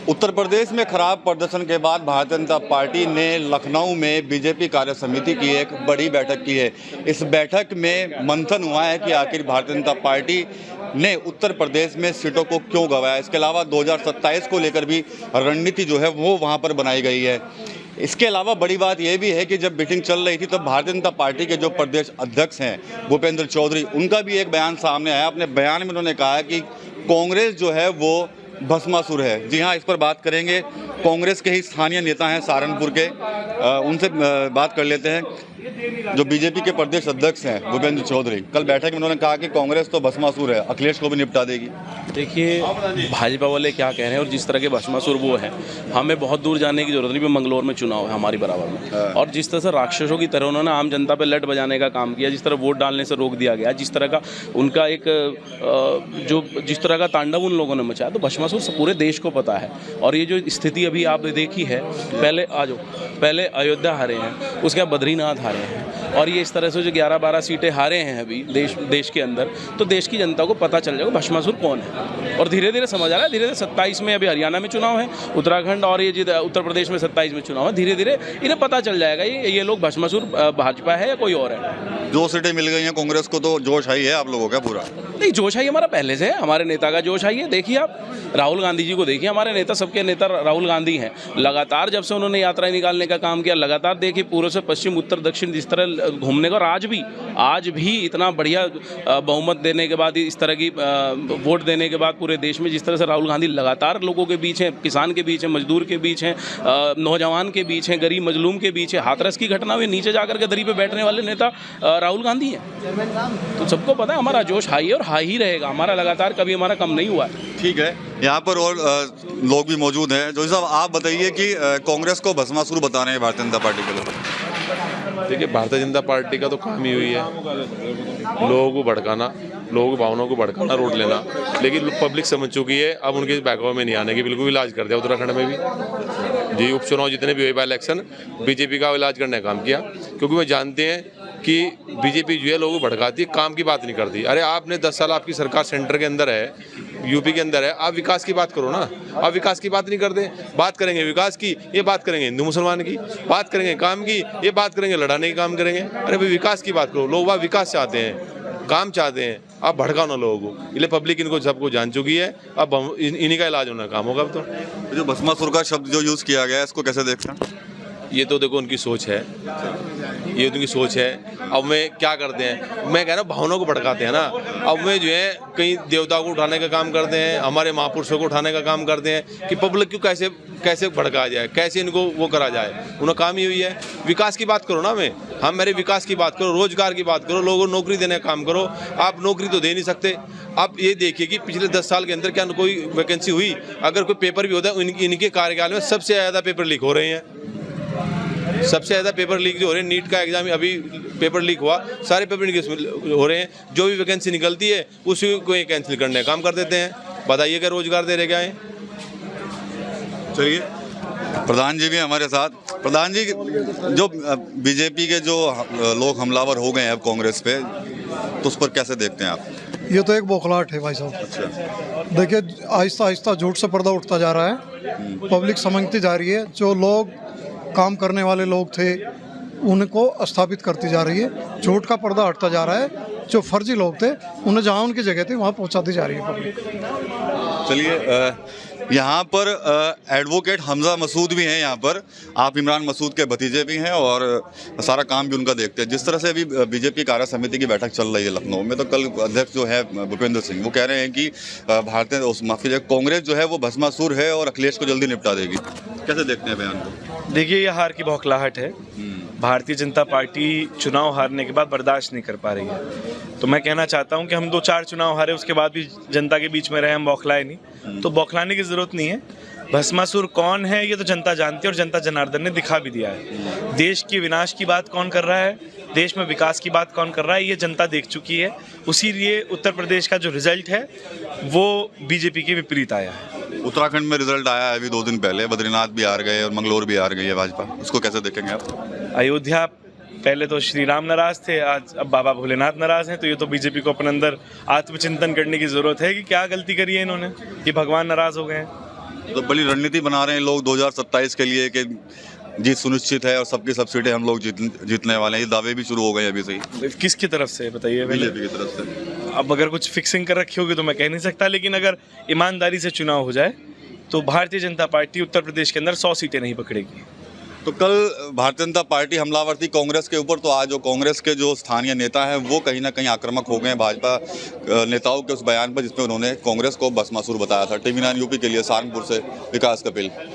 उत्तर प्रदेश में खराब प्रदर्शन के बाद भारतीय जनता पार्टी ने लखनऊ में बीजेपी कार्य समिति की एक बड़ी बैठक की है। इस बैठक में मंथन हुआ है कि आखिर भारतीय जनता पार्टी ने उत्तर प्रदेश में सीटों को क्यों गंवाया। इसके अलावा 2027 को लेकर भी रणनीति जो है वो वहां पर बनाई गई है। इसके अलावा बड़ी बात यह भी है कि जब मीटिंग चल रही थी तब भारतीय जनता पार्टी के जो प्रदेश अध्यक्ष हैं भूपेंद्र चौधरी, उनका भी एक बयान सामने आया। अपने बयान में उन्होंने कहा कि कांग्रेस जो है वो भस्मासुर है। जी हाँ, इस पर बात करेंगे। कांग्रेस के ही स्थानीय नेता हैं सहारनपुर के, उनसे बात कर लेते हैं। जो बीजेपी के प्रदेश अध्यक्ष हैं भूपेंद्र चौधरी, कल बैठक में उन्होंने कहा कि कांग्रेस तो भस्मासुर है, अखिलेश को भी निपटा देगी। देखिए, भाजपा वाले क्या कह रहे हैं और जिस तरह के भस्मासुर वो है, हमें बहुत दूर जाने की जरूरत नहीं। मंगलौर में चुनाव है हमारी बराबर में, और जिस तरह से राक्षसों की तरह उन्होंने आम जनता पर लट बजाने का काम किया, जिस तरह वोट डालने से रोक दिया गया, जिस तरह का उनका एक जिस तरह का तांडव उन लोगों ने मचाया, तो भस्मासुर पूरे देश को पता है। और ये जो स्थिति अभी आपने देखी है, पहले अयोध्या हारे हैं, उसके बाद बद्रीनाथ हारे हैं, और ये इस तरह से जो 11-12 सीटें हारे हैं अभी देश के अंदर, तो देश की जनता को पता चल जाएगा भस्मासुर कौन है। और धीरे धीरे समझ आ रहा है। धीरे धीरे 27 में अभी हरियाणा में चुनाव है, उत्तराखंड और ये उत्तर प्रदेश में 27 में चुनाव है। धीरे धीरे इन्हें पता चल जाएगा ये लोग भस्मासुर भाजपा है या कोई और है। 2 सीटें मिल गई हैं कांग्रेस को, तो जोश आई है आप लोगों का पूरा? नहीं, जोश आई हमारा पहले से है, हमारे नेता का जोश आई है। देखिए आप राहुल गांधी जी को देखिए, हमारे नेता, सबके नेता राहुल गांधी हैं। लगातार जब से उन्होंने यात्राएं निकालने का काम किया, लगातार देखिए पूर्व से पश्चिम, उत्तर दक्षिण, जिस तरह घूमने का, और आज भी इतना बढ़िया बहुमत देने के बाद, इस तरह की वोट देने के बाद पूरे देश में जिस तरह से राहुल गांधी लगातार लोगों के बीच हैं, किसान के बीच हैं, मजदूर के बीच हैं, नौजवान के बीच हैं, गरीब मजलूम के बीच है। हाथरस की घटना में नीचे जाकर के दरी पे बैठने वाले नेता राहुल गांधी हैं। तो सबको पता है हमारा जोश हाई है और हाई ही रहेगा, हमारा लगातार कभी हमारा कम नहीं हुआ है। ठीक है, यहाँ पर और लोग भी मौजूद हैं। जोशी साहब, आप बताइए कि कांग्रेस को भस्मासुर बता रहे हैं भारतीय जनता पार्टी के लोग। देखिए, भारतीय जनता पार्टी का तो काम ही हुई है लोगों को भड़काना, लोगों की भावनाओं को भड़काना, रोड लेना। लेकिन पब्लिक समझ चुकी है, अब उनके बैकअप में नहीं आने की बिल्कुल इलाज कर दिया। उत्तराखंड में भी जी उपचुनाव जितने भी हुए बाई इलेक्शन, बीजेपी का इलाज करने का काम किया, क्योंकि वो जानते हैं कि बीजेपी जो है लोगों को भड़काती है, काम की बात नहीं करती। अरे आपने 10 साल आपकी सरकार सेंटर के अंदर है, यूपी के अंदर है, आप विकास की बात करो ना। आप विकास की बात नहीं करते। बात करेंगे विकास की, ये बात करेंगे हिंदू मुसलमान की, बात करेंगे काम की, ये बात करेंगे लड़ाने की काम करेंगे। अरे भाई विकास की बात करो, लोग वहाँ विकास चाहते हैं, काम चाहते हैं, आप भड़काओ ना लोगों को। इसलिए पब्लिक इनको सबको जान चुकी है, अब इन्हीं का इलाज होना काम होगा। अब तो जो भस्मासुर का शब्द जो यूज़ किया गया है, इसको कैसे देखते हैं? ये तो देखो उनकी सोच है, ये उनकी सोच है। अब मैं क्या करते हैं, मैं कह रहा हूँ भावनाओं को भड़काते हैं ना। अब मैं जो है कहीं देवताओं को उठाने का काम करते हैं, हमारे महापुरुषों को उठाने का काम करते हैं कि पब्लिक को कैसे भड़काया जाए, कैसे इनको वो करा जाए। उन्होंने काम ही हुई है। विकास की बात करो ना, हम मेरे विकास की बात करो, रोजगार की बात करो, लोगों को नौकरी देने का काम करो। आप नौकरी तो दे नहीं सकते। आप ये देखिए कि पिछले 10 साल के अंदर क्या कोई वैकेंसी हुई? अगर कोई पेपर भी होता है, इनके कार्यकाल में सबसे ज़्यादा पेपर लीक हो रहे हैं। सबसे ज़्यादा पेपर लीक जो हो रहे हैं, नीट का एग्जाम अभी पेपर लीक हुआ, सारे पेपर लीक हो रहे हैं। जो भी वैकेंसी निकलती है उसी को ये कैंसिल करने का काम कर देते हैं। बताइए क्या रोजगार दे रहे क्या है? चलिए, प्रधान जी भी हमारे साथ। प्रधान जी, जो बीजेपी के जो लोग हमलावर हो गए हैं अब कांग्रेस पे, तो उस पर कैसे देखते हैं आप? ये तो एक बौखलाहट है भाई साहब। अच्छा, देखिए, आहिस्ता आहिस्ता झूठ से पर्दा उठता जा रहा है, पब्लिक समझती जा रही है। जो लोग काम करने वाले लोग थे उनको स्थापित करती जा रही है, झूठ का पर्दा हटता जा रहा है। जो फर्जी लोग थे उन्हें जहाँ उनकी जगह थी वहाँ पहुँचाती जा रही है पब्लिक। चलिए, यहाँ पर एडवोकेट हमजा मसूद भी हैं। यहाँ पर आप इमरान मसूद के भतीजे भी हैं और सारा काम भी उनका देखते हैं। जिस तरह से अभी बीजेपी कार्य समिति की बैठक चल रही है लखनऊ में, तो कल अध्यक्ष जो है भूपेंद्र सिंह, वो कह रहे हैं कि कांग्रेस जो है वो भस्मासुर है और अखिलेश को जल्दी निपटा देगी। कैसे देखते हैं बयान को? देखिए, ये हार की बौखलाहट है। भारतीय जनता पार्टी चुनाव हारने के बाद बर्दाश्त नहीं कर पा रही है। तो मैं कहना चाहता हूं कि हम 2-4 चुनाव हारे, उसके बाद भी जनता के बीच में रहे, हम बौखलाए नहीं। तो बौखलाने की ज़रूरत नहीं है। भस्मासुर कौन है ये तो जनता जानती है, और जनता जनार्दन ने दिखा भी दिया है। देश के विनाश की बात कौन कर रहा है, देश में विकास की बात कौन कर रहा है, ये जनता देख चुकी है। उसी लिए उत्तर प्रदेश का जो रिजल्ट है वो बीजेपी के विपरीत आया है। उत्तराखंड में रिजल्ट आया है अभी 2 दिन पहले, बद्रीनाथ भी हार गए और मंगलौर भी हार गई है भाजपा। उसको कैसे देखेंगे आप? अयोध्या पहले तो श्री राम नाराज थे, आज अब बाबा भोलेनाथ नाराज हैं। तो ये तो बीजेपी को अपने अंदर आत्मचिंतन करने की जरूरत है कि क्या गलती करी है इन्होंने कि भगवान नाराज हो गए हैं। तो बड़ी रणनीति बना रहे हैं लोग 2027 के लिए कि जीत सुनिश्चित है और सबकी सब सीटें हम लोग जीतने वाले हैं। ये दावे भी शुरू हो गए अभी से ही। किसकी तरफ से बताइए? बीजेपी की तरफ से। अब अगर कुछ फिक्सिंग कर रखी होगी तो मैं कह नहीं सकता, लेकिन अगर ईमानदारी से चुनाव हो जाए तो भारतीय जनता पार्टी उत्तर प्रदेश के अंदर 100 सीटें नहीं पकड़ेगी। तो कल भारतीय जनता पार्टी हमलावर थी कांग्रेस के ऊपर, तो आज जो कांग्रेस के जो स्थानीय नेता हैं वो कहीं ना कहीं आक्रामक हो गए हैं भाजपा नेताओं के उस बयान पर जिसमें उन्होंने कांग्रेस को भस्मासुर बताया था। TV9 यूपी के लिए सहारनपुर से विकास कपिल।